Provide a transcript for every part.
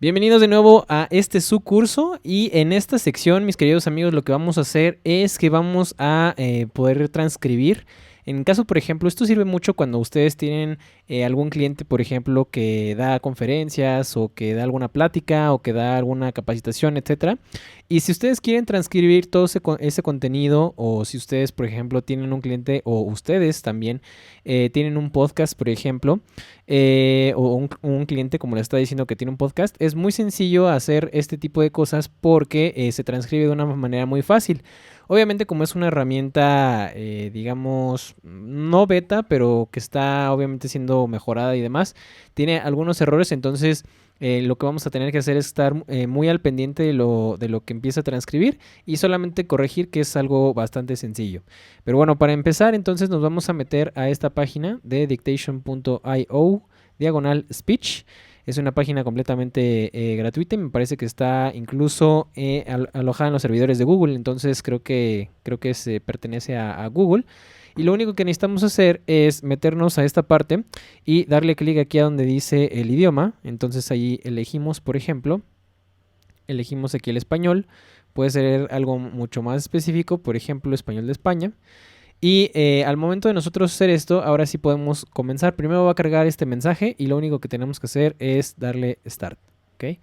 Bienvenidos de nuevo a este su curso y en esta sección, mis queridos amigos, lo que vamos a hacer es que vamos a poder transcribir. En caso, por ejemplo, esto sirve mucho cuando ustedes tienen algún cliente, por ejemplo, que da conferencias o que da alguna plática o que da alguna capacitación, etcétera. Y si ustedes quieren transcribir todo ese contenido o si ustedes, por ejemplo, tienen un cliente o ustedes también tienen un podcast, por ejemplo, o un cliente, como le está diciendo, que tiene un podcast, es muy sencillo hacer este tipo de cosas porque se transcribe de una manera muy fácil. Obviamente como es una herramienta, digamos, no beta, pero que está obviamente siendo mejorada y demás, tiene algunos errores, entonces lo que vamos a tener que hacer es estar muy al pendiente de lo que empieza a transcribir y solamente corregir, que es algo bastante sencillo. Pero bueno, para empezar entonces nos vamos a meter a esta página de dictation.io diagonal speech. Es una página completamente gratuita y me parece que está incluso alojada en los servidores de Google. Entonces creo que se pertenece a Google. Y lo único que necesitamos hacer es meternos a esta parte y darle clic aquí a donde dice el idioma. Entonces ahí elegimos, por ejemplo, elegimos aquí el español. Puede ser algo mucho más específico, por ejemplo, español de España. Y al momento de nosotros hacer esto, ahora sí podemos comenzar. Primero va a cargar este mensaje y lo único que tenemos que hacer es darle Start. ¿Okay?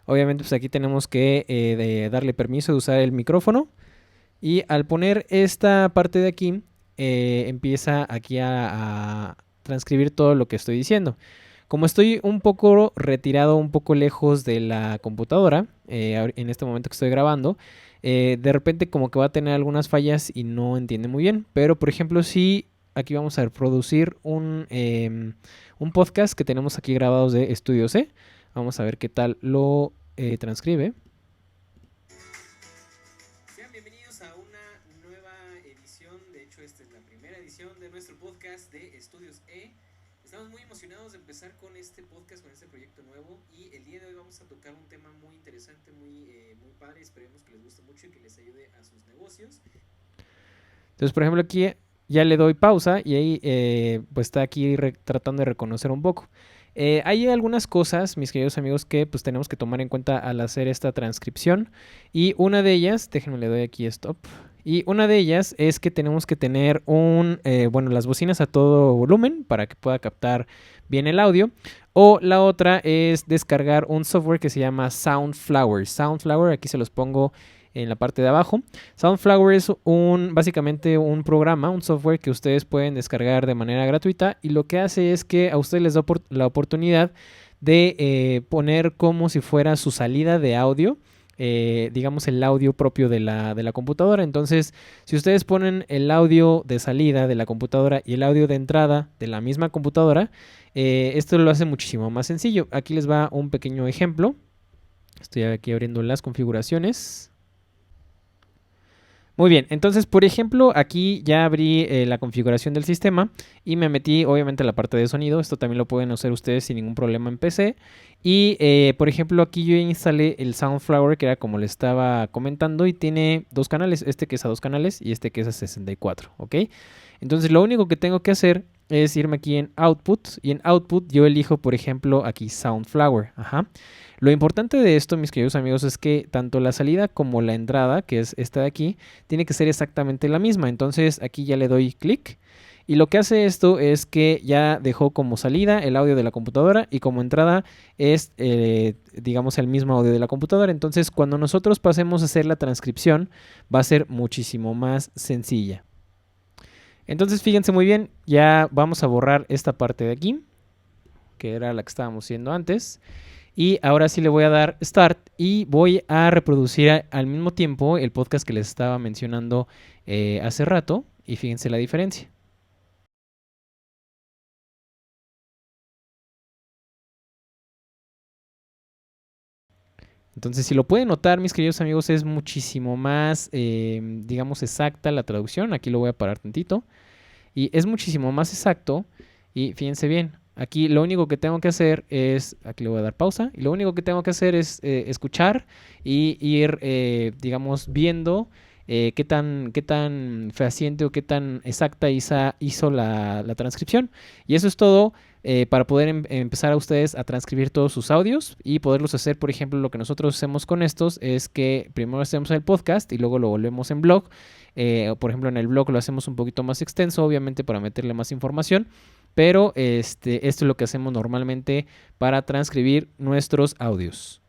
Obviamente pues aquí tenemos que darle permiso de usar el micrófono. Y al poner esta parte de aquí, empieza aquí a transcribir todo lo que estoy diciendo. Como estoy un poco retirado, un poco lejos de la computadora, en este momento que estoy grabando, de repente como que va a tener algunas fallas y no entiende muy bien. Pero por ejemplo, si aquí vamos a reproducir un podcast que tenemos aquí grabados de Estudio C, vamos a ver qué tal lo transcribe. Sean bienvenidos a una nueva edición, de hecho esta es la primera edición de nuestro podcast de Estudios E. Estamos muy emocionados de empezar con este podcast, con este proyecto nuevo y el día de hoy vamos a tocar un tema muy interesante, muy padre, esperemos que les guste mucho y que les ayude a sus negocios. Entonces, por ejemplo, aquí ya le doy pausa y ahí pues está aquí tratando de reconocer un poco. Hay algunas cosas, mis queridos amigos, que pues tenemos que tomar en cuenta al hacer esta transcripción. Y una de ellas, déjenme le doy aquí stop. Y una de ellas es que tenemos que tener bueno, las bocinas a todo volumen para que pueda captar bien el audio. O la otra es descargar un software que se llama Soundflower. Soundflower, aquí se los pongo en la parte de abajo. Soundflower es básicamente un programa, un software que ustedes pueden descargar de manera gratuita y lo que hace es que a ustedes les da la oportunidad de poner como si fuera su salida de audio. Digamos el audio propio de la computadora. Entonces, si ustedes ponen el audio de salida de la computadora y el audio de entrada de la misma computadora, esto lo hace muchísimo más sencillo. Aquí les va un pequeño ejemplo. Estoy aquí abriendo las configuraciones. Muy bien, entonces por ejemplo aquí ya abrí la configuración del sistema y me metí obviamente a la parte de sonido. Esto también lo pueden hacer ustedes sin ningún problema en PC. Y por ejemplo aquí yo instalé el Soundflower, que era como le estaba comentando, y tiene dos canales, este que es a 2 canales y este que es a 64, ¿ok? Entonces lo único que tengo que hacer es irme aquí en Output y en Output yo elijo por ejemplo aquí Soundflower. Ajá. Lo importante de esto, mis queridos amigos, es que tanto la salida como la entrada, que es esta de aquí, tiene que ser exactamente la misma. Entonces aquí ya le doy clic y lo que hace esto es que ya dejó como salida el audio de la computadora y como entrada es, digamos, el mismo audio de la computadora. Entonces cuando nosotros pasemos a hacer la transcripción va a ser muchísimo más sencilla. Entonces fíjense muy bien, ya vamos a borrar esta parte de aquí, que era la que estábamos haciendo antes. Y ahora sí le voy a dar Start y voy a reproducir al mismo tiempo el podcast que les estaba mencionando hace rato. Y fíjense la diferencia. Entonces, si lo pueden notar, mis queridos amigos, es muchísimo más, digamos, exacta la traducción. Aquí lo voy a parar tantito. Y es muchísimo más exacto. Y fíjense bien, aquí lo único que tengo que hacer es, aquí le voy a dar pausa, y lo único que tengo que hacer es escuchar y ir, digamos, viendo qué tan fehaciente o qué tan exacta hizo la transcripción. Y eso es todo. para poder empezar a ustedes a transcribir todos sus audios y poderlos hacer. Por ejemplo, lo que nosotros hacemos con estos es que primero hacemos el podcast y luego lo volvemos en blog. Por ejemplo, en el blog lo hacemos un poquito más extenso, obviamente para meterle más información, pero esto es lo que hacemos normalmente para transcribir nuestros audios.